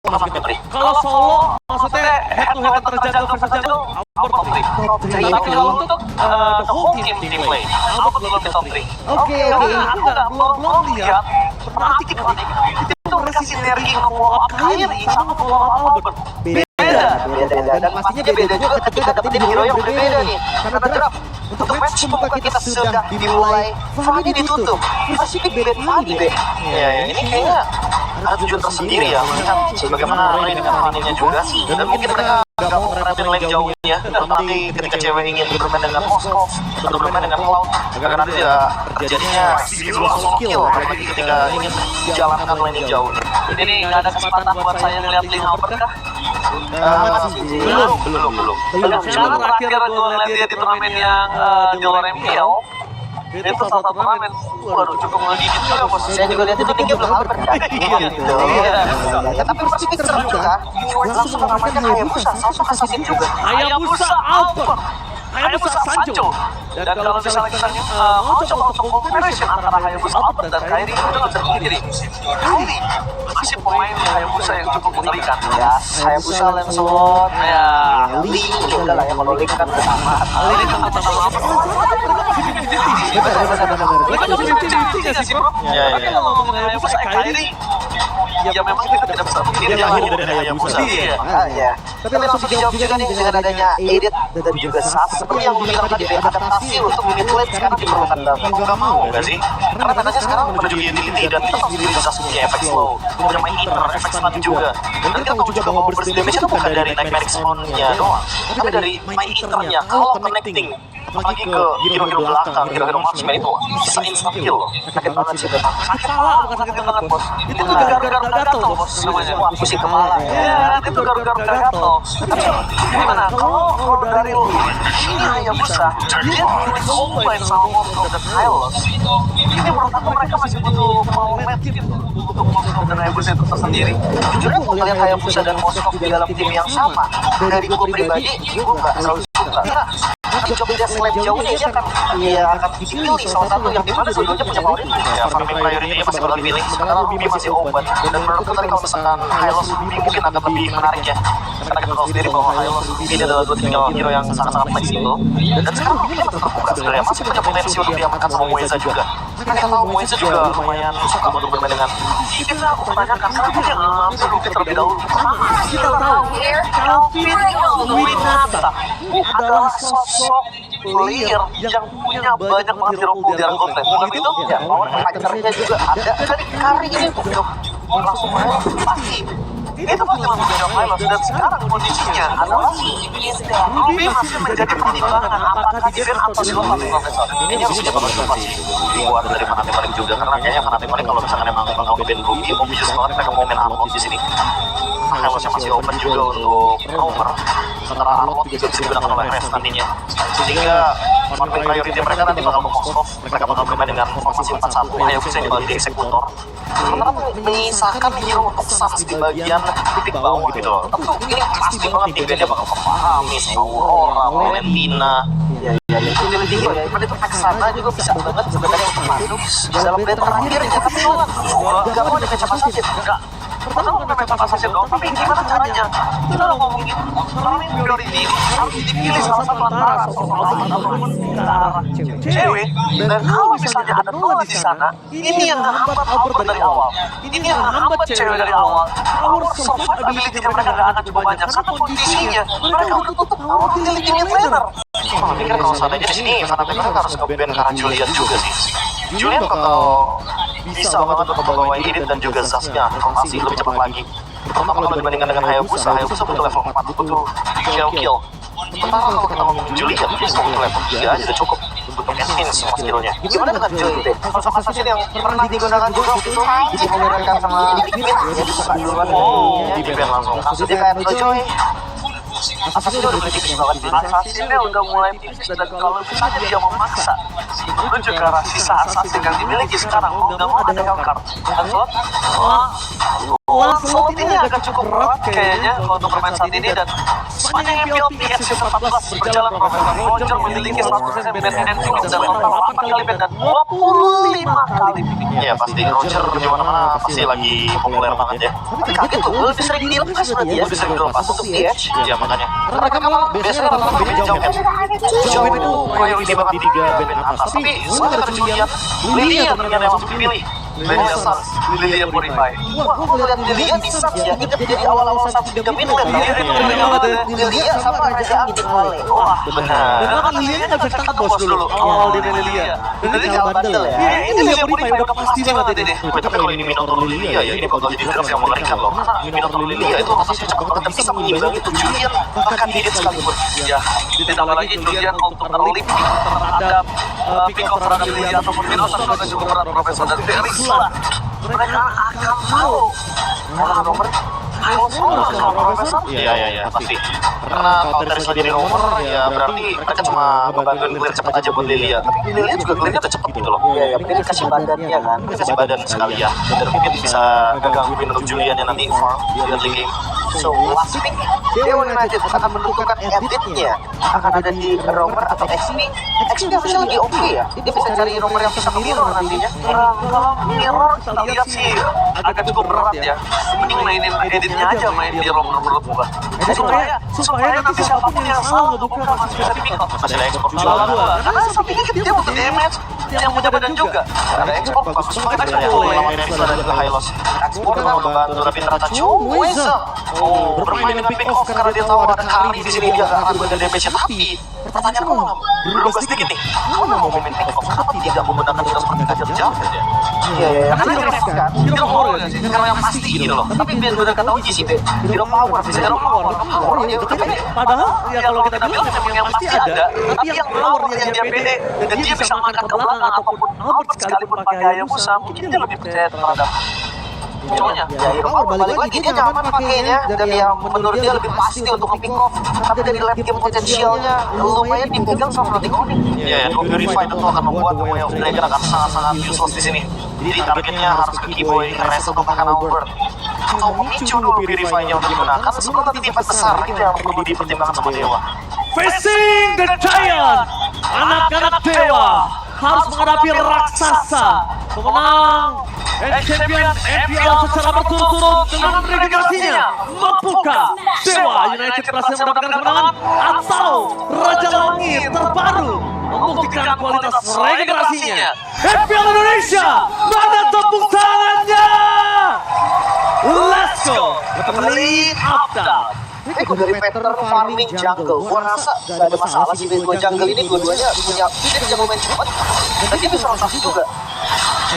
Kalau solo maksudnya head to head antar jungle versus jungle, Albert top 3. Tapi kalau untuk the whole team play, Albert lebih top 3. Oke. Aku belum lihat perhatikan itu mereka sinergi nge-follow up Kyrie sama follow up Albert. Beda. Dan pastinya beda juga ketika dapetin hero yang berbeda nih. Karena draft untuk match pembuka kita sudah dimulai, Fanny ditutup. Pacific beda Fanny. Ya, ini kayaknya ada tujuan tersendiri ya, melihat bagaimana Ray dengan Fanny-nya juga. Dan mungkin mereka gak mau ngeremehin lagi jauhnya. Dan nanti ketika cewek ingin bermain dengan Moskov, bermain dengan Cloud, agar nanti ya terjadinya solo kill, apalagi ketika ingin menjalankan lane jauh. Ini nih gak ada kesempatan buat saya ngeliat Lin Albert kah? Belum. Karena terakhir gue ngeliat dia di turnamen yang di luar MPL, itu salah satu turnamen, waduh cukup ngedidit juga bos. Saya juga lihat itu tinggi belum Albert kan? Iya. Tapi Pacific seru juga. Langsung namanya Hayabusa, sosok assassin juga. Hayabusa Albert, Hayabusa Sancho. Dan kalau misalnya kita mau coba untuk comparison antara Hayabusa Albert dan Kyrie, itu tersendiri. Kyrie masih pemain Hayabusa yang cukup mengerikan. Ya, Hayabusa, Lancelot, Ya, Lee juga lah ya, kalau Lee kan bersama. Lee sama apa? Mereka tuh 50-50 gak sih bro? Tapi kalau ngomongin Hayabusa Kyrie, ya memang kita tidak bisa memilih yang jauh dari Hayabusa. Iya. Tapi langsung dijawab juga nih dengan adanya Edit dan juga Sas. Seperti yang gue bilang tadi, adaptasi untuk mid lane sekarang diperlukan banget. Gak mau gak sih? Karena katanya sekarang menuju utility dan kita tahu sendiri Sas punya efek slow, punya main inner, efek stun juga. Dan kita tahu juga bahwa burst damage itu bukan dari Nightmare X-On-nya doang, tapi dari main inner-nya. Kalau connecting, apalagi ke hero-hero belakang, hero-hero marksman itu bisa instant kill loh. Sakit banget sih. Sakit kepala, bukan sakit banget bos. Itu tuh garu-garu gatel bos namanya. Wah, pusing kepala. Ya, itu garu-garu gatel. Tapi gimana? Kalau dari lo, ini Hayabusa, dia combine sama Moskov dan Hylos. Ini menurut aku mereka masih butuh pemain tim untuk Moskov dan Hayabusa itu tersendiri. Jujur aku melihat Hayabusa dan Moskov di dalam tim yang sama. Dari gue pribadi, gue gak terlalu suka. Karena coba dia slap jauh nih, dia akan dipilih salah satu yang dimana sebelumnya punya power itu. Ya, farming priority-nya masih bakal dipilih. Karena Ruby masih open. Dan menurutku tadi kalau misalkan Hylos Ruby mungkin akan lebih menarik ya. Karena kita tahu sendiri bahwa Hylos Ruby adalah dua tipikal hero yang sangat-sangat fleksibel. Dan sekarang Ruby masih terbuka sebenarnya. Masih punya potensi untuk diamankan sama Moeza juga. Kita tahu Moeza juga lumayan suka untuk bermain dengan. Kita aku pertanyakan, kenapa dia ngambil Ruby terlebih dahulu? Kita tahu Calvin Winata adalah sosok player yang punya banyak banget hero pool di Argot Lane. Bukan itu? Ya, power fighter-nya juga ada. Dari Kari ini untuk langsung pasti. Itu pasti langsung menjawab Hylos. Dan sekarang kondisinya adalah Ruby masih menjadi pertimbangan apakah di game atau di lompat profesor. Ini harus punya partisipasi buat dari Fnatic Fnatic juga, karena kayaknya Fnatic Fnatic kalau misalkan emang nge-ban Ruby, obvious banget mereka mau main Arlot di sini. Hylos yang masih open juga untuk roamer, sementara Arlot juga bisa digunakan oleh Rest nantinya. Sehingga farming priority mereka nanti bakal Moskov, mereka bakal bermain dengan formasi 4-1, Hayabusa yang dibalik di eksekutor. Sementara menyisakan hero untuk Sans di bagian titik bawah gitu loh. Tentu ini pasti banget tim dia bakal Amis, Aurora, Valentina. Ya, itu lebih tinggi ya. Pada itu Texana juga bisa banget sebenarnya untuk masuk dalam play terakhir ya. Tapi gak mau ada kecapa sakit. Enggak. Pertama bukan main assassin doang, tapi gimana caranya? Kita udah ngomongin farming priority ini harus dipilih salah satu antara sosok Albert ataupun ke arah cewek. Dan kalau misalnya ada Noah di sana, ini yang ngehambat Albert dari awal. Ini yang ngehambat cewek dari awal. Power support ability-nya mereka gak akan coba banyak. Karena kondisinya mereka udah tutup power ability-nya laner. Aku pikir kalau seandainya di sini, Fnatic mereka harus nge-ban karena Julian juga sih. Julian bakal bisa banget untuk membawa Edit dan juga Zasnya formasi lebih cepat lagi. Terutama kalau dibandingkan dengan Hayabusa, Hayabusa butuh level 4, butuh kill. Sementara kalau kita ngomong Julian, dia butuh level 3 aja udah cukup untuk maintain semua skillnya. Gimana dengan Joy deh? Sosok assassin yang pernah digunakan juga waktu itu dipopulerkan sama Liquid, dia dibuka duluan. Di-ban langsung. Maksudnya kayak Joy. Assassinnya udah tipis banget. Assassinnya udah mulai tipis dan kalau misalnya dia memaksa menuju ke arah sisa assassin yang dimiliki sekarang, mau nggak mau ada Hellcard. Lancelot ini agak cukup berat kayaknya untuk bermain saat ini, dan sepanjang MPL PX season 14 berjalan, Profesor Roger memiliki 100% band ending dalam 8 kali band dan 25 kali picking. Iya pasti Roger di mana-mana pasti lagi populer banget ya. Tapi kaget tuh, lebih sering dilepas berarti ya. Lebih sering dilepas untuk PH. Iya makanya. Karena mereka malah biasanya rata-rata band jauh kan. Jauh itu priority banget di 3 band atas. Tapi sekarang ada Julian, Lilia ternyata yang masuk dipilih. Lilia Suns, Lilia Purify. Wah, gue ngeliat Lilia di Suns ya. Ingat jadi awal-awal Suns 3 minggu kan. Lilia sama Reza Angin Wale. Wah benar. Dan kan Lilia nggak bisa ditangkap bos dulu. Awal dia main Lilia. Dan ini Kalah bandel ya. ini Lilia Purify udah pasti banget ini. Tapi kalau ini Minotaur Lilia ya, ini bakal jadi draft yang mengerikan loh. Karena Minotaur Lilia itu atasnya cepat banget dan bisa mengimbangi itu Julian bahkan Didit sekalipun. Ya, ditambah lagi Julian untuk early pick terhadap pick off terhadap Lilia ataupun Minotaur akan cukup berat, Profesor. Dan dari Isla, mereka akan mau nomor Profesor. Iya pasti. Karena kalau dari segi nomor ya berarti mereka cuma ngebantuin clear cepat aja buat Lilia. Tapi Lilia juga clearnya udah cepat gitu loh. Iya, mungkin dikasih badannya kan. Dikasih badan sekali ya. Dan mungkin bisa ngegangguin untuk Julian yang nanti farm di early game. So last pick Dewa United akan menentukan editnya akan ada di romer atau XP. XP harusnya lagi oke ya. Dia bisa cari romer yang bisa mirror nantinya. Kalau mirror kita lihat sih agak cukup berat ya. Mending mainin editnya aja, main di romer menurut gua. Supaya nanti siapapun yang salah ngebuka masih bisa di-pick-up. Masih ada ekspor juga. Kalau gua, karena sapi dikit dia butuh damage, yang punya badan juga. Ada ekspor bagus banget ya. Lama dari itu ada juga high loss. Ekspor kan membantu tapi ternyata Weza. Oh, bermain dengan pick off karena dia tahu ada Kari di sini dia akan badan damage-nya. Tapi pertanyaan kok berubah sedikit nih. Mana mau main pick off? Kenapa tidak menggunakan itu seperti kejar-kejar saja? Iya. Karena dia kan. Hero power sih, Karena yang pasti gitu loh. Tapi biar gue udah kata uji sih, Hero power bisa Hero power. Ya udah pede. Padahal ya kalau kita bilang memang yang pasti ada, tapi yang power yang dia pede dan dia bisa makan ke belakang ataupun out sekalipun pakai Hayabusa, mungkin dia lebih percaya terhadap cowoknya. Ya Hero power balik lagi dia nyaman pakainya dan ya menurut dia lebih pasti untuk pick off. Tapi dari late game potensialnya lumayan dipegang sama Rotikoni. Iya, Purify itu akan membuat Way of Dragon akan sangat-sangat useless di sini. Jadi targetnya harus ke Keyboy, Rest untuk makan Albert. Atau memicu dulu Purify-nya untuk digunakan sebelum nanti defense besar. Itu yang perlu dipertimbangkan sama Dewa. Facing the Giant, anak-anak Dewa harus menghadapi raksasa pemenang champion MPL secara berturut-turut dengan regenerasinya. Mampukah Dewa United berhasil mendapatkan kemenangan atau Raja Langit terbaru membuktikan kualitas regenerasinya? MPL Indonesia, mana tepuk tangannya? Let's go! Lead up down. Gue dari pattern farming jungle, gue rasa gak ada masalah sih dua jungle ini dua-duanya punya dia bisa main cepat dan dia bisa rotasi juga.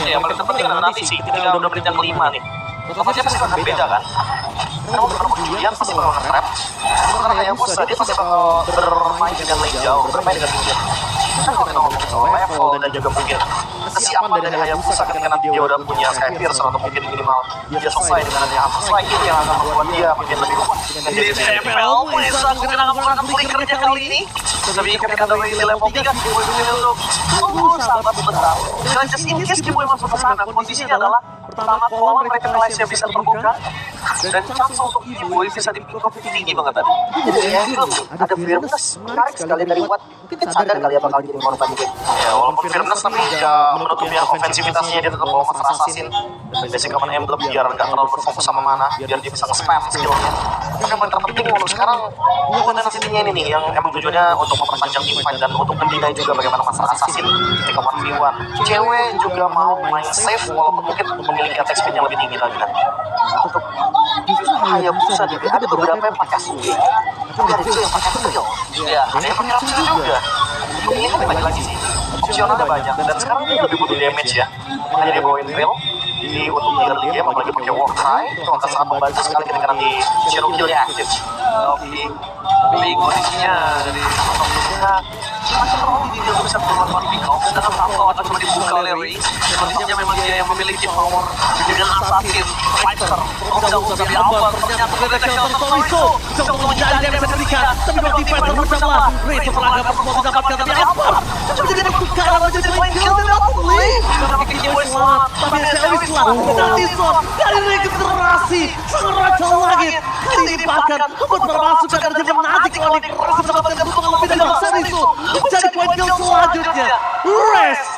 Ya paling terpenting adalah nanti sih ketika udah berjenjang kelima nih, Rotasinya pasti akan beda kan? Karena untuk Julian pasti bakal nge-trap. Karena Hayabusa dia pasti bakal bermain dengan lane jauh, bermain dengan Julian. Kan kalau kita ngomong soal level dan juga mungkin kesiapan dari Hayabusa ketika nanti dia udah punya Skypiercer atau mungkin minimal dia selesai dengan adanya Hammer Strike itu yang akan membuat dia mungkin lebih kuat. Di CPL pun bisa menggunakan menggunakan flickernya kali ini. Tapi ketika dari level 3 Kiboy memilih untuk sahabat sebentar. Dan just in case Kiboy masuk ke sana, kondisinya adalah pertama kolom revitalize bisa terbuka dan chance untuk Kiboy bisa di-pick off itu tinggi banget tadi. Jadi ya itu ada Firmus menarik sekali dari Watt. Mungkin sadar kali ya bakal jadi korban juga. Ya walaupun Firmus tapi ya menutup biar ofensivitasnya dia tetap bawa Master Assassin dan basic command emblem biar nggak terlalu berfokus sama mana, biar dia bisa nge-spam skillnya. Tapi yang paling terpenting untuk sekarang Golden City-nya ini nih yang emang tujuannya untuk memperpanjang team fight dan untuk mendinai juga bagaimana Master Assassin ketika 1v1. Cewek juga mau main safe walaupun mungkin memiliki attack speed yang lebih tinggi lagi kan. Untuk justru Hayabusa juga ada beberapa yang pakai SUG. Tapi ada juga yang pakai Trio. Ya, ada yang pakai Raptor juga. Ini kan banyak lagi sih. Opsionalnya banyak dan sekarang dia lebih butuh damage ya. Makanya dia bawain Trail. Jadi untuk early game apalagi pakai Warcry itu akan sangat membantu sekali ketika nanti Zero Kill-nya aktif. Tapi Tapi kondisinya dari potongnya macam Rodi dia bisa keluar di pick off dan atau cuma dibuka oleh Ray. Sepertinya memang dia yang memiliki power dengan assassin fighter. Tidak usah dari awal ternyata mereka Toriso coba menjadi yang bisa berikan. Tapi Rodi fighter bersama Ray terlaga semua mendapatkan tapi apa? Coba jadi pertukaran menjadi main kill dan Lee. Tapi Kiwi selamat. Tapi Dewi selamat. Dan Tison dari regenerasi sang Raja Langit. Kali ini bahkan bermasukkan dari jam nanti ke Oni Resi mendapatkan keuntungan lebih dari Bang Seriso. Menjadi poin kill selanjutnya. Rest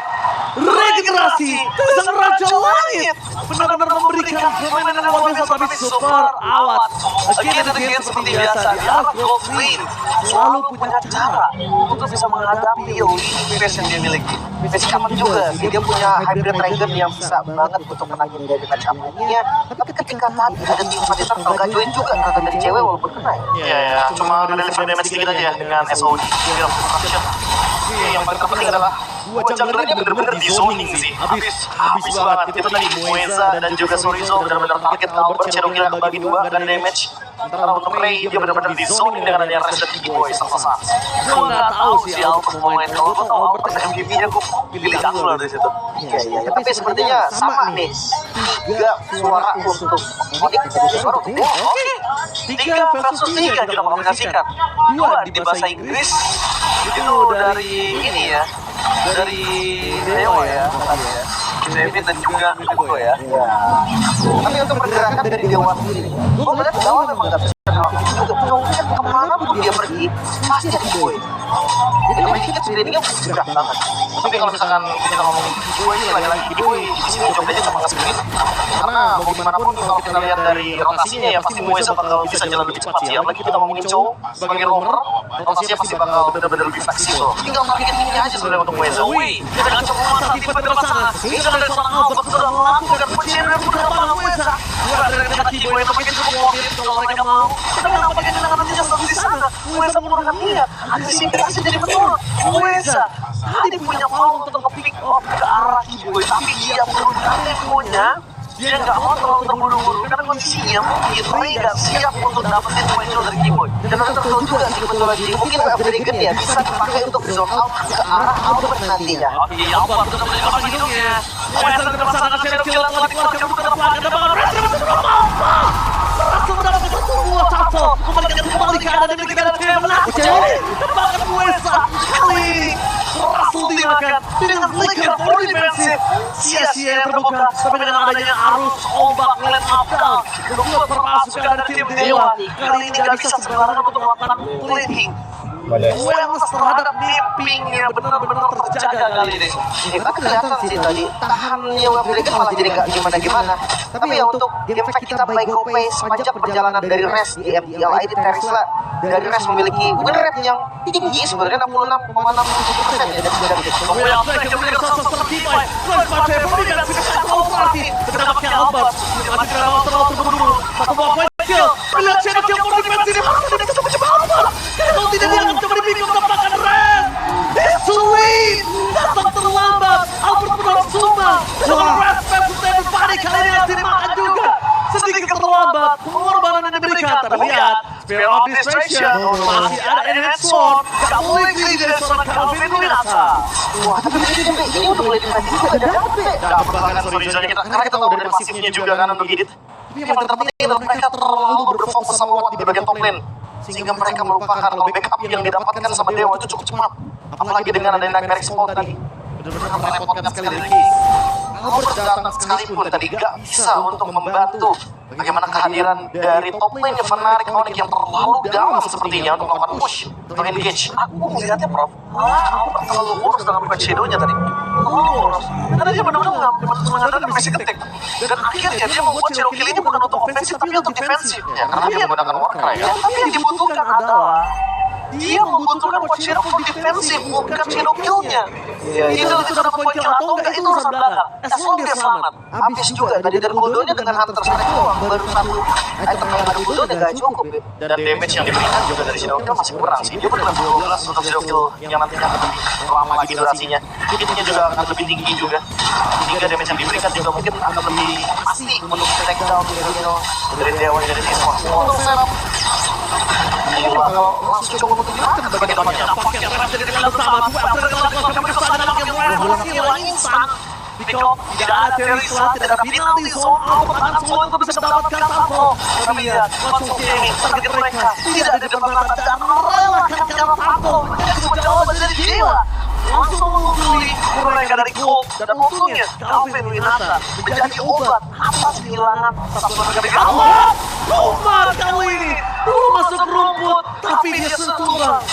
regenerasi dari sang Raja Langit benar-benar memberikan permainan yang luar biasa tapi super awat. Again and again seperti biasa di arah Gold Green selalu punya cara untuk bisa menghadapi face yang dia miliki. Face aman juga, dia punya hybrid dragon yang bisa banget untuk menangin dari match amannya. Tapi ketika tadi ada tim fighter nggak join juga kata dari cewek walaupun kena ya. Iya, cuma ada damage sedikit aja dengan SOD. Yang paling terpenting adalah dua junglernya bener-bener di zoning sih. Habis banget. Itu tadi Mueza dan juga Sorizo benar-benar target Albert. Cherokee kebagi dua dan damage. Sementara untuk Ray dia benar-benar di zoning dengan adanya Resident Evil Boy sama-sama. Gue nggak tahu sih Albert mau main kalau tuh Albert MVP-nya gue pilih Kakula dari situ. Iya, tapi sepertinya sama nih. 3 suara untuk Onyx, 3 suara untuk Dewa. Oke, 3 versus 3 kita mengaksikan. 2 di bahasa Inggris itu dari ini ya, dari Dewa ya, David dan juga Miko ya. Iya. Tapi untuk pergerakan dari Dewa sendiri, gue melihat Dewa memang gak bisa kemana pun dia pergi, pasti ada boy. Jadi kita sendirinya bergerak banget. Tapi kalau misalkan kita ngomongin Boy ini lagi-lagi Boy di sini coba sama ngasih begitu. Karena mau gimana pun kalau kita lihat dari rotasinya ya pasti Mueza bakal bisa jalan lebih cepat sih. Apalagi kita ngomongin Chow sebagai roamer, rotasinya pasti bakal benar-benar lebih fleksibel. Tinggal marketingnya aja sebenarnya untuk Mueza. Wih, dia dengan coba masa di pada sana. Ini dari seorang Albert sudah melakukan pencarian beberapa Mueza. Dua dari kaki Boy itu makin cukup wakil kalau mereka mau. Tapi nampaknya dengan adanya di sana, Mueza menggunakan niat. Antisipasi jadi betul. Mueza tadi punya mau untuk nge-pick off ke arah Kiboy, tapi dia menggunakan temponya. Dia nggak mau terlalu terburu-buru karena kondisinya mungkin Ray nggak siap untuk dapetin poin dari Kiboy. Dan untuk tahu juga sih lagi mungkin Dragon ya bisa dipakai untuk zone out ke arah Albert nantinya. Oke, Albert sudah menjadi hidungnya. Mueza melaksanakan Cherokee telah dikeluarkan bukan belakang dan bakal berhasil berhasil mendapatkan satu buah tato kembalikan kembali ke arah dan kita ada tim menang. Bahkan Mueza kali ini berhasil dimakan dengan flicker for defensive. Sia-sia yang terbuka tapi dengan adanya arus ombak let up down membuat permasukan dari tim Dewa kali ini gak bisa sembarangan untuk melakukan plating. Awareness terhadap nipping yang benar-benar terjaga kali ini. Tapi kelihatan sih tadi tahannya Dragon malah jadi gak gimana-gimana. Tapi ya untuk game fight kita by go pace sepanjang perjalanan dari Res di MTL ID Terisla dari Res memiliki win rate yang tinggi sebenarnya 66,67% ya dari itu. Well, mereka memberikan sosok tertipai. Franz Mate memberikan siksaan operasi. Terdapatnya Albert. Masih tidak terlalu terburu-buru. Satu buah point kill. Melihat Cherokee yang berdefensi ini. Masih tidak coba-coba Albert. Kalau tidak dia akan coba dipikul tampakan Ren. It's too late. Datang terlambat. Albert menolak sumbang. Dengan Ren versus everybody kali ini harus dimakan juga. Sedikit terlambat. Pengorbanan yang diberikan. Tapi lihat. Spear of Distraction. Masih ada Enhanced Sword. Gak boleh geli dari seorang Calvin Winata. Wah, tapi ini udah mulai dikasih juga ada Dapat bahkan Sorizo kita karena kita tahu dari pasifnya juga kan untuk Gidit. Tapi yang paling terpenting adalah mereka terlalu berfokus sama Watt di bagian top lane. Sehingga mereka melupakan kalau backup yang didapatkan sama Dewa itu cukup cepat. Apalagi dengan adanya Nightmare Explode tadi. Benar-benar merepotkan sekali dari Case. Albert datang sekalipun tadi gak bisa untuk membantu bagaimana kehadiran dari top lane yang menarik Onyx yang terlalu dalam sepertinya untuk melakukan push untuk engage. Aku melihatnya Prof, Albert terlalu boros dalam patch shadow-nya tadi. Terlalu boros. Karena dia benar-benar mengandalkan basic attack. Dan akhirnya dia membuat Cherokee ini bukan untuk ofensif tapi untuk defensif. Ya karena dia menggunakan Warcry ya. Tapi yang dibutuhkan adalah dia membutuhkan buat Cherokee defensif, bukan Cherokee-nya. Itu sudah dapat poin kill atau enggak itu urusan belakang. As long dia selamat. habis juga tadi dan cooldownnya dengan Hunter Strike doang baru satu item yang ada cooldownnya gak cukup ya. Dan damage yang diberikan juga dari Shadow Kill masih kurang sih. Dia benar 12 untuk Shadow Kill yang nantinya akan lebih lama lagi durasinya. Hitnya juga akan lebih tinggi juga. Sehingga damage yang diberikan juga mungkin akan lebih pasti untuk take down dari Dewa dari T-Sport. Untuk setup Gila, kalau langsung coba untuk dimakan bagian depannya. Hilang instan. Because tidak ada Terry Swan, tidak ada penalti zone, Albert Hanson untuk bisa mendapatkan tackle. Tapi lihat, langsung ini target mereka tidak ada pembatas dan merelakan karena tackle. Sebuah jawaban dari Gila. Langsung mengungguli mereka dari Colt dan untungnya Calvin Winata menjadi obat atas kehilangan satu tenaga dari Albert. Umar kali ini belum masuk rumput, tapi dia sentuhan.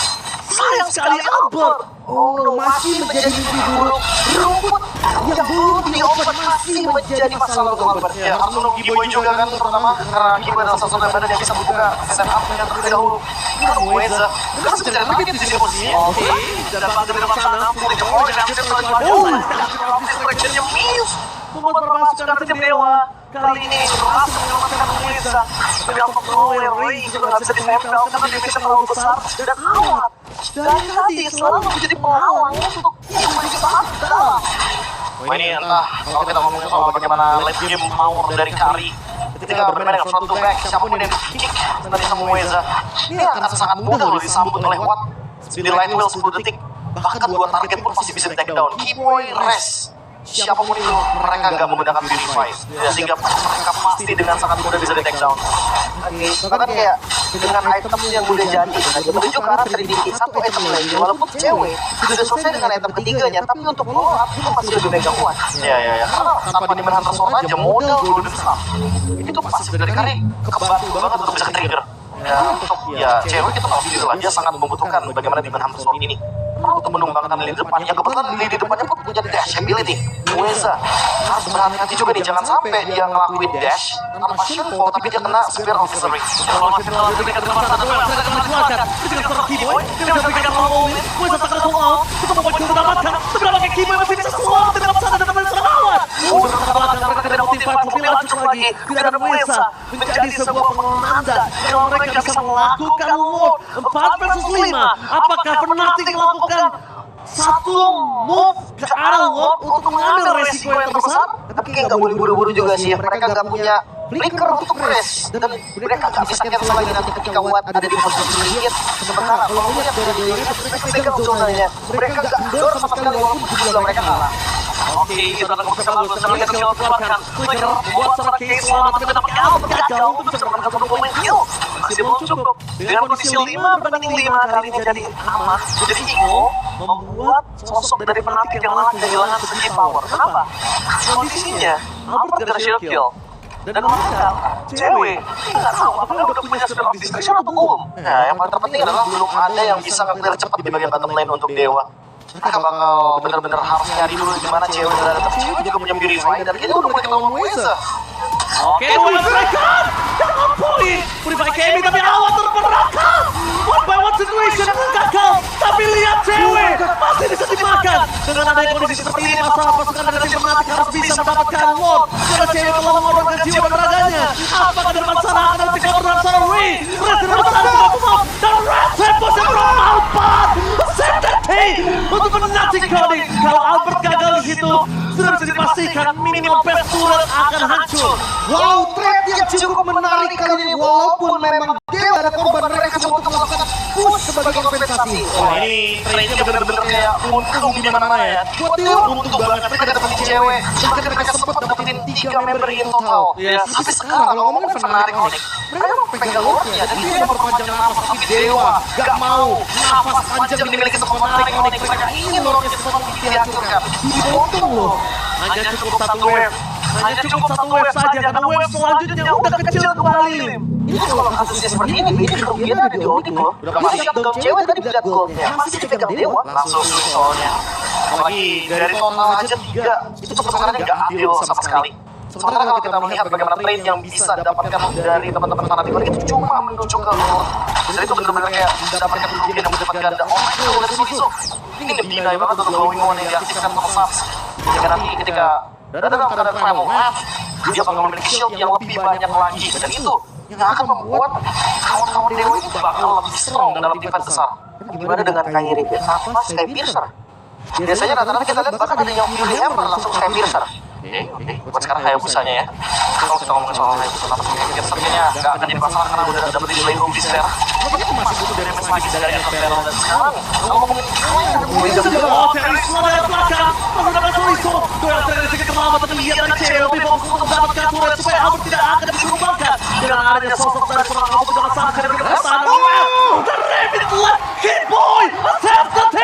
Sayang sekali Albert. Oh no, masih menjadi mimpi buruk. Rumput yang belum diobat masih menjadi masalah untuk Albert. Ya, harus menunggu Giboy juga kan, terutama karena Giboy adalah salah satu badan yang bisa membuka setup dengan terlebih dahulu. Mueza, dia masih mencari target di sini posisinya. Oke, dan pada depan sana, mulai ke poin, dan kita reflectionnya miss. Membuat permasukan tim Dewa. Kali ini berhasil menyelamatkan Mueza. Tapi Albert oleh Ray juga gak bisa ditempel karena divisi terlalu besar dan awat. Dari tadi selalu menjadi penghalang untuk tim Mueza dalam. Ini entah kalau kita ngomongin soal bagaimana late game power dari Kari ketika bermain dengan front to back, siapapun yang kick tadi sama Mueza, ini akan sangat mudah loh disambut oleh Watt di line wheel 10 detik, bahkan 2 target pun masih bisa di take down. Giboy rest, siapapun itu mereka nggak menggunakan Purify, ya, sehingga mereka pasti dengan sangat mudah bisa di take down. Bahkan kayak dengan item yang udah jadi, menuju ke arah Trinity, satu item lagi, walaupun cewek sudah selesai dengan item ketiganya, tapi untuk follow up itu masih lebih megang kuat. Ya. Karena tanpa di Hunter Sword aja modal Golden Staff itu pasti dari Kari kebantu banget untuk bisa ke-trigger. Ya, untuk cewek kita tahu sendiri lah, dia sangat membutuhkan bagaimana di Hunter Sword ini untuk menumbangkan lini depan. Yang kebetulan lini depannya pun punya dash ability. Mueza harus berhati-hati juga nih, jangan sampai dia ngelakuin dash tanpa shortfall tapi dia kena Spear of Misery. Kalau masih terlalu dekat dengan sana, Noel akan mengeluarkan. Dengan seorang Kiboy, dia bisa berikan all in. Mueza tak akan all out. Kita membuat dia mendapatkan. Sebenarnya Kiboy masih bisa selamat dengan sana dan teman serang awal. Untuk ke belakang, mereka tidak motivasi lebih lanjut lagi. Tidak ada Mueza menjadi sebuah penanda kalau mereka bisa melakukan lock 4 versus 5. Apakah Fnatic melakukan satu move ke arah lock untuk mengambil resiko yang terbesar? Tapi kayak nggak boleh buru-buru juga sih, mereka nggak punya flicker untuk press, dan mereka nggak bisa cancel lagi nanti ketika Watt ada di posisi lead. Sementara kalau melihat dari mereka pegang zonanya, mereka nggak kendor sama sekali walaupun jumlah mereka kalah. Oke, kita akan berusaha bagus. Sekarang kita coba keluarkan. Flicker membuat seorang case selamat, tapi tampaknya Albert gagal untuk bisa mendapatkan satu poin kill. Masih belum cukup. Dengan kondisi 5 berbanding 5 kali ini jadi aman. Jadi Ingo membuat sosok dari Fnatic yang malah kehilangan sedikit power. Kenapa? Kondisinya Albert gak ada shield kill. Dan mereka, cewek, nggak tahu apakah udah punya spell of discretion atau belum. Nah, yang paling terpenting adalah belum ada yang bisa nge-clear cepat di bagian bottom lane untuk Dewa. Mereka bakal bener-bener harus nyari dulu gimana cewek berada. Tapi cewek juga punya Purify dan kita udah mulai ketemu Mueza. Oke, Noel striker! Dalam poin! Purify Kemi tapi awal terperangkap! 1-by-1 situation gagal! Tapi lihat cewek! Masih bisa dimakan! Dengan adanya kondisi seperti ini, masalah pasukan dari tim Fnatic harus bisa mendapatkan lock! Karena cewek telah mengorbankan jiwa dan raganya! Apakah di depan sana akan ada 3 orang seorang Ray? Red di depan sana juga kumau! Dan Red Tempo from Albert! Certainty! Untuk Fnatic Coding! Kalau Albert gagal di situ, sudah bisa dipastikan minimal best turret akan hancur! Wow, trade yang cukup menarik kali ini, walaupun memang Dewa ada korban, mereka coba untuk melakukan push sebagai kompensasi. Wah, ini trade-nya bener-bener kayak untung di mana-mana ya. Buat Dewa untung banget mereka dapetin cewek. Bahkan mereka sempat dapetin 3 member in total. Yes. Tapi sekarang kalau ngomongin Fnatic Onyx, mereka mau pegang lordnya dan dia yang berpanjang nafas. Tapi Dewa gak mau nafas panjang dimiliki sama Fnatic Onyx. Mereka ingin lordnya sesuatu dihancurkan. Untung loh, hanya cukup satu wave. Hanya cukup satu wave saja karena wave selanjutnya udah kecil kembali. Ini kalau kasusnya seperti ini kerugian ada di Onyx loh. Masih shutdown cewek tadi lihat goldnya, masih dipegang Dewa. Langsung soalnya. Apalagi dari total aja 3, itu persaingannya gak adil sama sekali. Sementara kalau kita melihat bagaimana trade yang bisa didapatkan dari teman-teman Fnatic Onyx itu cuma menuju ke Lord. Dan itu benar-benar kayak mendapatkan kerugian yang bersifat ganda. Oh my god, udah Suizo. Ini nge-deny banget untuk glowing one yang diaktifkan sama Subs. Jika nanti ketika dalam keadaan primal left, dia bakal memiliki shield yang lebih banyak lagi. Dan itu yang akan membuat kawan-kawan Dewa itu bakal lebih strong dalam defense besar. Gimana dengan Kairi? Apa Sky Piercer? Biasanya rata-rata kita lihat bahkan ada yang pilih Ember langsung Sky Piercer. Oke. Buat sekarang Hayabusanya ya. Kalau kita ngomongin soal Hayabusa sepertinya nggak akan jadi masalah karena udah dapet delay home di Sfera. Tapi kita masih butuh damage lagi dari Enterprise dan sekarang kalau ngomongin Oh, dari selama belakang menggunakan Toriso. Duel dari segi keselamatan terlihat dan cewek lebih fokus untuk mendapatkan turret supaya Albert tidak akan dikembangkan dengan adanya sosok dari seorang Albert dengan sangat dari kesana. The Limitless Hit Boy attempt the T.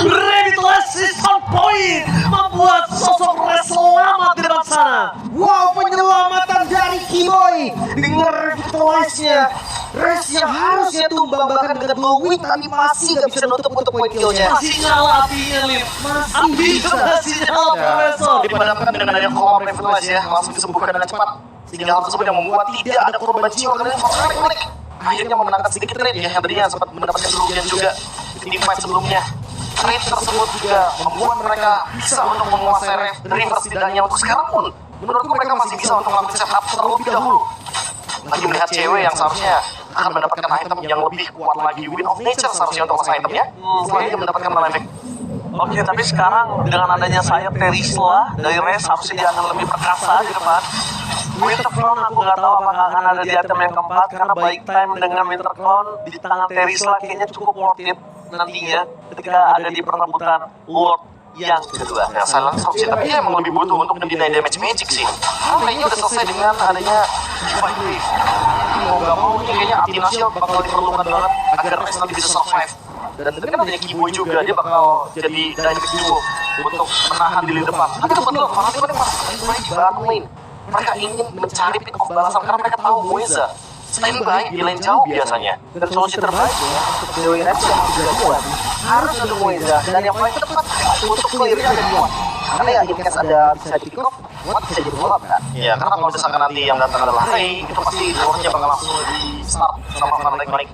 Limitless is on point membuat sosok Res selamat di depan sana. Wow, penyelamatan dari Kimoy. Dengar Vitalize-nya. Res yang harusnya tumbang bahkan dengan blowing tapi masih gak bisa nutup untuk point kill-nya. Masih nyala apinya, Lim. Masih nyala, Profesor. Dipadamkan dengan adanya kolom revitalize ya, langsung disembuhkan dengan cepat. Sehingga hal tersebut yang membuat tidak ada korban jiwa karena ini akhirnya memenangkan sedikit trade ya, yang tadinya sempat mendapatkan kerugian juga di fight sebelumnya. Trade tersebut juga membuat mereka bisa untuk menguasai river setidaknya untuk sekarang pun. Menurutku mereka masih bisa untuk melakukan setup terlebih dahulu. Lagi melihat cewek yang seharusnya akan mendapatkan item yang lebih kuat lagi, Wind of Nature seharusnya untuk mas itemnya. Setelah dia mendapatkan Malefic. Oke, tapi sekarang dengan adanya sayap Terisla dari Res harusnya dia akan lebih perkasa di depan. Wintercrown aku nggak tahu apakah akan ada di item yang keempat karena baik time dengan Wintercrown di tangan Terisla kayaknya cukup worth it nantinya ketika ada di perebutan Lord yang kedua. Ya, silence opsi, tapi dia emang lebih butuh untuk mendinai damage magic sih. Karena ini udah selesai dengan adanya Divine Wave. Mau gak mau ini kayaknya Athena Shield bakal diperlukan banget agar Res nanti bisa survive. Dan dengan adanya Kiboy juga, dia bakal jadi dynamic duo untuk menahan di lini depan. Tapi itu betul, malah dia pas main di bottom lane. Mereka ingin mencari pick off balasan karena mereka tahu Mueza standby di lane jauh biasanya. Dan solusi terbaik ya untuk Dewi Res yang tidak kuat harus ada Mueza dan yang paling tepat untuk clear-nya ada Muat. Karena ya in case ada bisa pick off, Muat bisa jadi follow up kan. Ya, karena kalau misalkan nanti yang datang adalah Ray, itu pasti lore-nya bakal langsung di start sama Fnatic.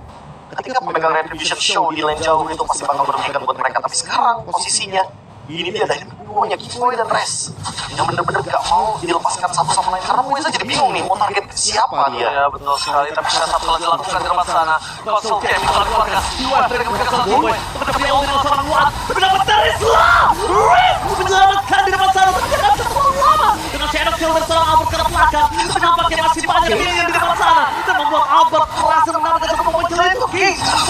Ketika pemegang Retribution Show di lane jauh itu pasti bakal merugikan buat mereka. Tapi sekarang posisinya ini dia dari duanya Kiboy dan Res yang bener-bener gak mau dilepaskan satu sama lain karena Mueza jadi bingung nih mau target siapa dia. Ya betul sekali, tapi saya satu lagi lakukan di depan sana. Kosong kayak bisa keluarkan dua dari mereka satu boy. Tetapi yang dengan seorang kuat, tapi dapat Terisla. Res menyelamatkan di depan sana, tapi tidak bisa terlalu lama. Dengan Shadow Kill dan seorang Albert ke belakang, tapi nampaknya masih banyak yang di depan sana. Dan membuat Albert merasa mendapatkan satu poin kill itu.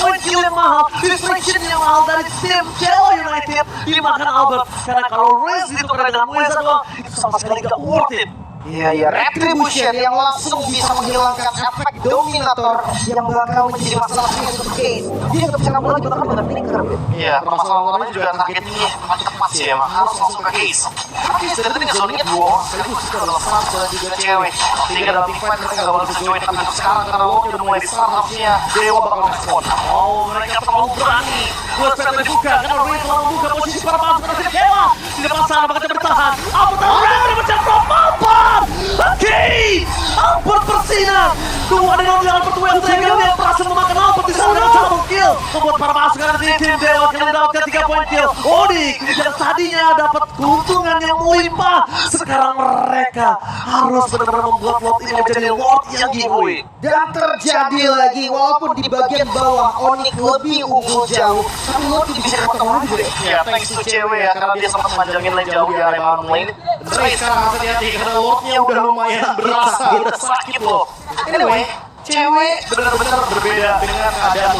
Poin kill yang mahal, distraction yang mahal dari tim Cello United dimakan Albert. Karena kalau Res ditukar dengan Mueza doang, itu sama sekali gak worth it. Iya, Retribution yang langsung bisa menghilangkan efek dominator yang bakal menjadi masalah untuk Case. Dia nggak bisa kabur lagi bahkan dengan Flicker. Iya, permasalahan utamanya juga target ini mati tepat sih emang harus langsung ke Case. Tapi dari tadi ngezoninnya dua orang sekaligus itu adalah Sans dan juga cewek. Sehingga dalam team fight mereka gak bakal bisa join, tapi untuk sekarang karena Loki udah mulai di start harusnya Dewa bakal respon. Oh, mereka terlalu berani. Gue sekarang dibuka, karena Ray telah membuka posisi para pasukan dari Dewa. Di depan sana bakal bertahan. Albert Ray berpecah Propapa. Oke, Albert bersinar. Dua dengan Albert Well sehingga dia berhasil memakan Albert di sana dengan double kill. Membuat para pasukan dari tim Dewa akan mendapatkan 3 poin kill. Odik yang tadinya dapat keuntungan yang melimpah, sekarang mereka harus benar-benar membuat Lord ini menjadi Lord yang giveaway. Dan terjadi lagi, walaupun di bagian bawah Onyx lebih unggul jauh, tapi lo bisa dipotong lagi deh. Ya, thanks to cewek ya karena dia sempat manjangin lane jauh di area bottom lane. Ray sekarang harus hati-hati karena Lordnya udah lumayan berasa. Udah sakit loh. Anyway, cewek benar-benar berbeda dengan keadaan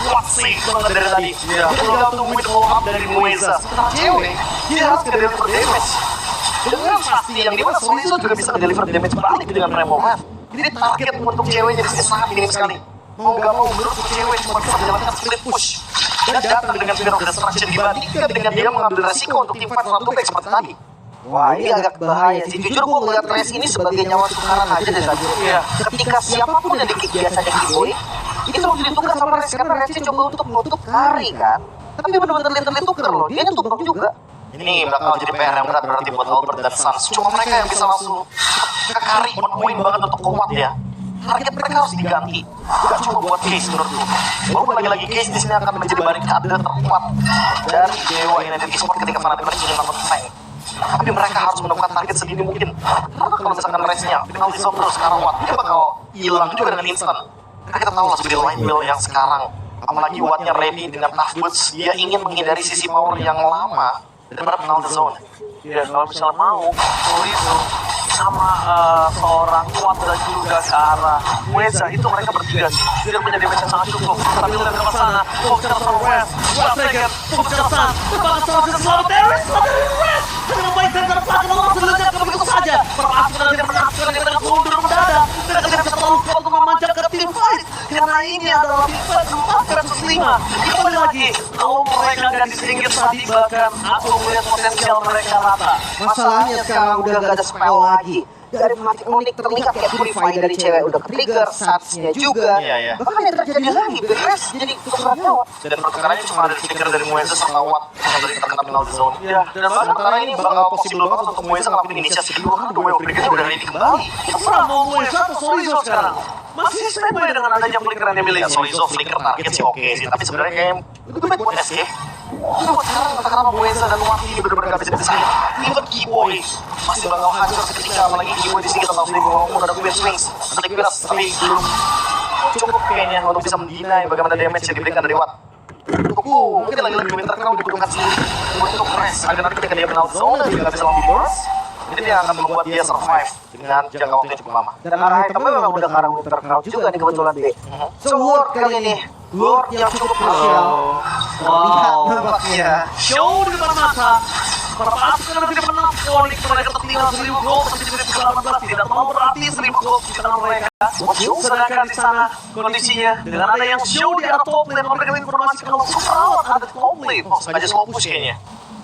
What sih banget dari tadi. Ya, tergantung with blow up dari Mueza. Sementara cewek, dia harus nge-deliver damage. Dengan pasti yang dimana Sorizo juga bisa nge-deliver damage balik dengan Rainbow Wrath. Jadi target untuk cewek jadi sangat minim sekali. Mau gak mau menurut cewek cuma bisa menjalankan split push dan datang dengan Fear of Destruction dibandingkan dengan dia mengambil resiko untuk team fight front to back seperti tadi. Wah, ini agak bahaya sih. Jujur gue ngeliat Res ini sebagai nyawa tukaran aja dari tadi. Iya. Ketika siapapun yang di biasanya Kiboy, itu langsung ditukar sama Res karena Resnya coba untuk menutup Kari kan. Tapi benar-benar lihat tuker loh, dia tumbang juga. Ini bakal jadi PR yang berat berarti buat Albert dan Sans. Cuma mereka yang bisa langsung ke Kari on point banget untuk kuat ya. Target mereka harus diganti. Gak cuma buat Case menurutku. Walaupun lagi-lagi Case di sini akan menjadi barikade terkuat dari Dewa United Esports ketika Fnatic mereka sudah dapat tank. Tapi mereka harus menemukan target sedini mungkin. Karena kalau misalkan race-nya penalty zone terus sekarang Watt, dia bakal hilang juga dengan instan. Karena kita tahu lah sebagai line mill yang sekarang, apalagi Wattnya ready dengan tough boots, dia ingin menghindari sisi power yang lama daripada penal the zone. Ya kalau misalnya mau Chorizo sama seorang kuat dan juga ke arah Weza itu mereka bertiga sih. Tidak punya damage yang sangat cukup. Tapi lihat ke sana, fokus ke arah West, Second, fokus ke sana. Terbang selanjutnya selamat Darius, West. Tapi membaikkan ke belakang langsung dilenyapkan begitu saja. Perpasukan tidak menakutkan dengan mundur mendadak. Tidak bisa terlalu kuat untuk memanjang ke tim fight. Karena ini adalah tim fight 4 versus 5. Kembali lagi, kalau mereka nggak disingkir tadi bahkan aku melihat potensial mereka rata. Masalahnya sekarang udah gak ada spell lagi. Dari Fnatic Onyx terlihat kayak Purify dari cewek udah trigger, Satsnya juga. Iya. Bahkan yang terjadi lagi, Beres jadi tukeran gawat. Dan pertukarannya cuma ada stiker dari Mueza sama Watt yang dari terkena penal the zone. Ya, dan Sementara ini bakal possible banget untuk Mueza ngelakuin inisiasi kedua kan dua Brigade udah ready kembali. terserah mau Weza atau Chorizo sekarang. Masih standby dengan adanya flicker yang dimiliki. Ya Chorizo flicker target sih oke sih, tapi sebenarnya kayak lebih baik buat SK. Itu buat sekarang katakanlah Mueza dan Watt ini bener-bener gak bisa dipisahin. Even Keyboy masih bakal hancur seketika, apalagi Keyboy di sini kita tahu sendiri bahwa ada Queen Swings, ada Kiras, tapi belum cukup kayaknya untuk bisa mendinai bagaimana damage yang diberikan dari Watt. Mungkin lagi-lagi Winter Crown dibutuhkan sendiri untuk press agar nanti ketika dia penal zone dia gak bisa langsung burst. Ini dia akan membuat dia survive dengan jangka waktu yang cukup lama. Dan arah itemnya memang udah ke arah Winter Crowd juga nih kebetulan, B. So, Lord kali ini, Lord yang cukup krusial. Lihat nampaknya. Show di depan mata. Perpasukan yang tidak menang Onyx mereka tertinggal 1000 gold masih di 2018 tidak mau berarti 1000 gold di tangan mereka. Sedangkan di sana kondisinya dengan ada yang show di arah top lane memberikan informasi kalau Superawat ada di top lane. Sengaja slow push kayaknya.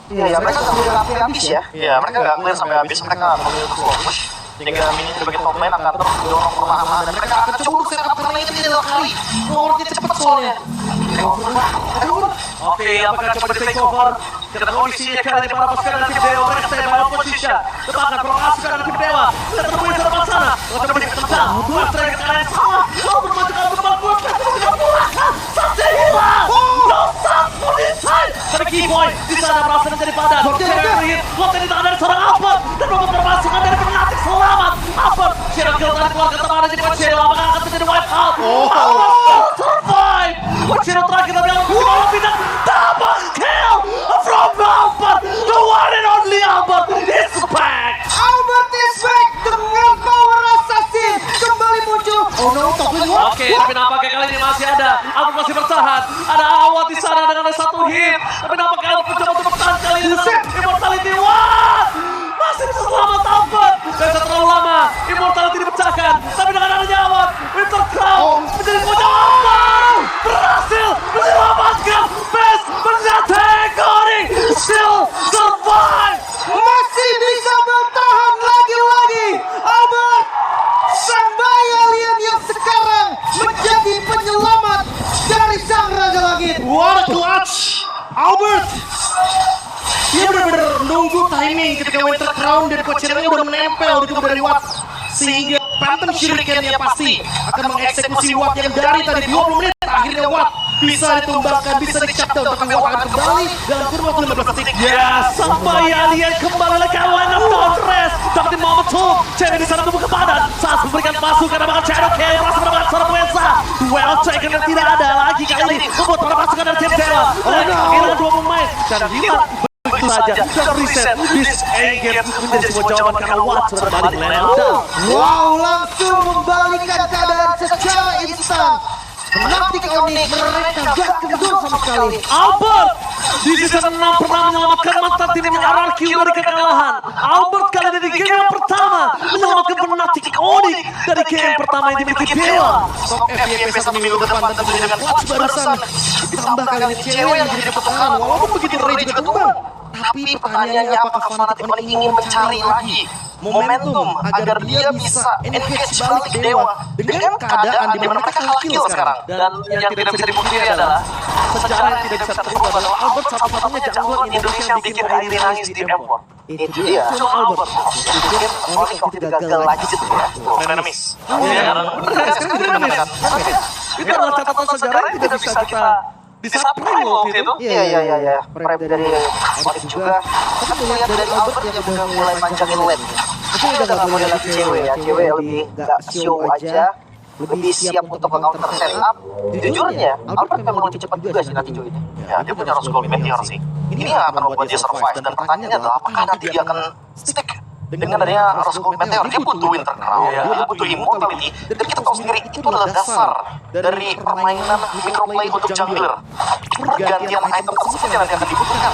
Iya, mereka nggak boleh habis ya. Iya, mereka nggak clear sampai habis, mereka memilih untuk slow push. Sehingga mini di bagian top lane akan terus mendorong pertahanan dan mereka akan coba untuk setup karena ini tidak kali. Nomornya cepat soalnya. Oke, apakah coba di take over? Kita kondisinya kali ini para pasukan dari tim Dewa mereka stay by opposition. Tebakan perpasukan dari tim Dewa. Kita temui di depan sana. Kalau coba diketendang, dua striker ke arah yang sama. Lalu bermajukan terbang dua striker tidak pulang. Sampai hilang. Dosa Purify. Tapi Keyboy di sana berhasil menjadi padan. Hit, lot ini tangan dari seorang Albert dan membuat perpasukan dari Fnatic selamat. Albert, Shadow Kill tadi keluar ke tengah dan jadi Shadow. Apakah akan terjadi wipe out? Albert will survive. Shadow terakhir tapi yang kedua pindah double kill from Albert. The one and only Albert is back. Albert is back dengan power assassin kembali muncul. Oh no, Oke, tapi nampaknya kali ini masih ada. Albert masih bertahan. Ada Awat di sana dengan ada satu hit. Tapi nampaknya Albert mencoba untuk bertahan kali ini dengan Immortality. What? Masih bisa selamat Albert. Dan terlalu lama Immortality dipecahkan. Tapi dengan adanya Awat, Winter Crown menjadi punya Albert. Berhasil menyelamatkan best kategori. Still survive. masih bisa bertahan lagi-lagi. Albert sang bayi alien yang sekarang menjadi penyelamat dari sang Raja Langit. What a clutch! Albert! Dia benar-benar nunggu timing ketika Winter Crown dan Coachella udah menempel di tubuh dari Watt. Sehingga Phantom Shuriken-nya pasti akan mengeksekusi Watt yang dari tadi 20 menit. Akhirnya Watt bisa ditumbangkan, bisa di-shutdown. Tapi Watt akan kembali dalam kurun waktu 15 detik. Ya, sampai alien kembali lagi line of down rest. Dapat di momentum, cewek di sana tubuh ke badan. Saat memberikan pasukan apakah Shadow Kill berhasil mendapatkan seorang Weza. Duel Dragon yang tidak ada lagi kali ini membuat para pasukan dari tim Dewa. Mereka kehilangan 2 pemain dan hilang begitu saja. Dan reset, disengage menjadi sebuah jawaban karena Watt sudah balik line of down. Wow, langsung membalikan keadaan secara instan. Fnatic Onyx mereka gak kendor sama sekali. Albert di season 6 pernah menyelamatkan mantan timnya RRQ dari kekalahan. Albert kali ini di game yang pertama menyelamatkan Fnatic Onyx dari game pertama yang dimiliki Dewa. Stok FYP 1 minggu depan dan tentunya dengan clutch barusan. Ditambah kali ini cewek yang jadi pertahanan. Walaupun begitu Ray juga tumbang. Tapi pertanyaannya apakah Fnatic Onyx ingin mencari lagi momentum agar dia bisa engage balik ke Dewa dengan keadaan di mana mereka kalah kill sekarang. Dan yang tidak bisa dipungkiri adalah sejarah yang tidak bisa terubah adalah Albert satu-satunya jungler di Indonesia yang bikin Airi nangis di M4. Itu dia. Cuma Albert. Mungkin Onyx tidak gagal lagi gitu ya. Frenemies. Sekarang dinamis. Itu adalah catatan sejarah yang tidak bisa kita disaprai waktu itu. Iya. Prep dari Onyx juga. Tapi melihat dari Albert yang udah mulai panjangin lane. Itu udah gak model lagi cewek ya. Cewek lebih gak show aja. lebih siap untuk counter setup. Jujurnya, Albert memang lebih cepat juga sih nanti ini. Ya, dia punya Roscoe Meteor sih. Ini yang akan membuat dia survive. Dan pertanyaannya adalah apakah nanti dia akan stick dengan adanya Roscoe Meteor? Dia butuh Winter Crown, dia butuh Immortality. Dan kita tahu sendiri, itu adalah dasar dari permainan microplay untuk jungler. Pergantian item tersebut yang nanti akan dibutuhkan.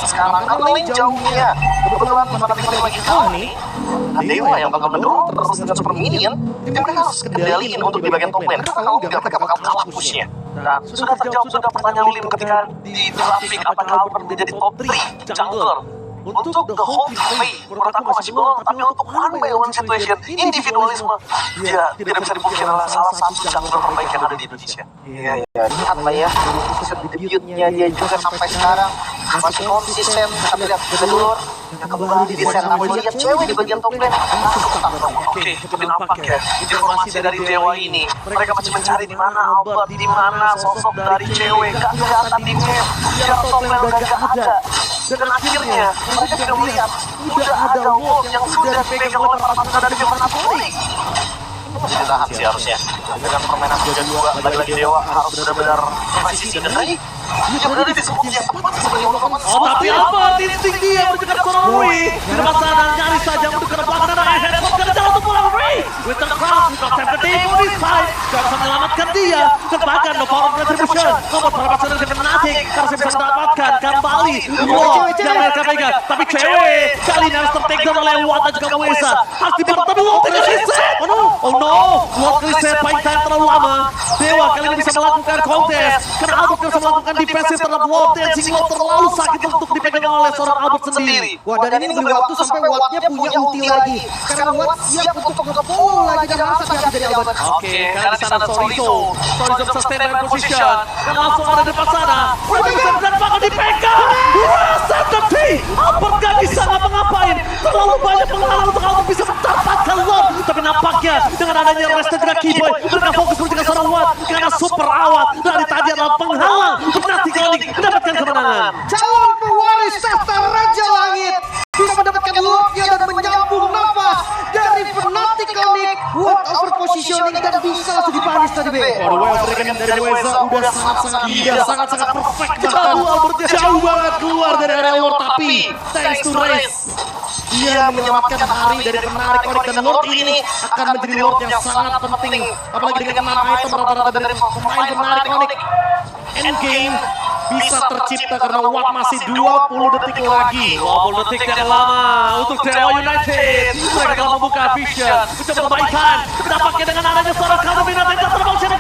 Sekarang karena lane jauhnya, kebetulan nanti lagi kalah nih, Dewa yang bakal mendorong terus dengan super minion, yang mereka harus kendaliin untuk di bagian top lane. Karena kalau enggak, mereka bakal kalah pushnya. Dan sudah terjawab sudah pertanyaan Lilin ketika di grafik apakah Albert menjadi top 3 jungler. Untuk the whole play, menurut aku masih belum, tapi untuk one by one situation, individualisme, dia tidak bisa dipungkiri adalah salah satu jungler terbaik yang ada di Indonesia. Iya, lihat lah ya, episode debutnya dia juga sampai sekarang masih konsisten. Tapi lihat Delur yang kembali di setup, lihat cewek di bagian top lane. Oke, tapi nampaknya informasi dari Dewa ini, mereka masih mencari di mana Albert, di mana sosok dari cewek, gak kelihatan di map, dia top lane udah gak ada. Dan akhirnya mereka sudah melihat udah ada wall yang sudah dipegang oleh para pasukan dari Firman Apoli. Ditahan sih harusnya. Dengan permainan juga lagi-lagi Dewa harus benar-benar presisi dan baik. Dia berada di spot yang tepat sebagai melakukan Oh, tapi Albert insting dia mencegat seorang Rui. Di depan sana nyaris saja untuk ke belakang dan headshot ke jalan untuk pulang Rui. Winter Crown bukan safety on this side. Gak bisa menyelamatkan dia. Dan bahkan no power of retribution. Nomor perabatan dari Fnatic harus bisa mendapatkan kembali. Wow, yang mereka pegang. Tapi cewek kali ini harus tertakedown oleh Watt dan juga Wesa. Harus dibantu tapi Watt tidak reset. Oh no, Watt reset baik time terlalu lama. Dewa kali ini bisa melakukan kontes. Karena Albert bisa melakukan defensif terhadap Watt. Dancing Watt terlalu sakit untuk dipegang oleh seorang Albert sendiri. Wah, dan ini beli waktu sampai Wattnya punya ulti lagi. Sekarang Watt siap untuk nge-follow lagi dan langsung hati dari Albert. Oke, karena di sana Sorizo bisa stand by position dan langsung ada di depan sana. Mereka bisa dan bakal dipegang. Reset the T. Albert gak bisa ngapa-ngapain. Terlalu banyak penghalang untuk Albert bisa mendapatkan Watt. Tapi nampaknya dengan adanya rest dan juga Keyboy, mereka fokus menjaga seorang Watt karena super awat dari tadi adalah penghalang untuk Fnatic mendapatkan kemenangan. Calon pewaris tahta Raja Langit bisa mendapatkan locknya dan menyambung nafas dari Fnatic Onyx. What over positioning dan bisa langsung dipanis tadi Be. Well treatment dari Wesa udah sangat-sangat indah, sangat-sangat perfect. Jauh Albertnya Jauh banget keluar dari area Lord, tapi thanks to Race, dia menyelamatkan hari dari penarik Onyx, dan Lord ini akan menjadi Lord yang sangat penting, apalagi dengan 6 item rata-rata dari pemain penarik Onyx. Endgame bisa tercipta karena Watt masih 20 detik lagi. 20 detik yang lama untuk Dewa United. Mereka telah membuka vision, mencoba kebaikan. Tapi nampaknya dengan adanya seorang counter Minata yang terbang secara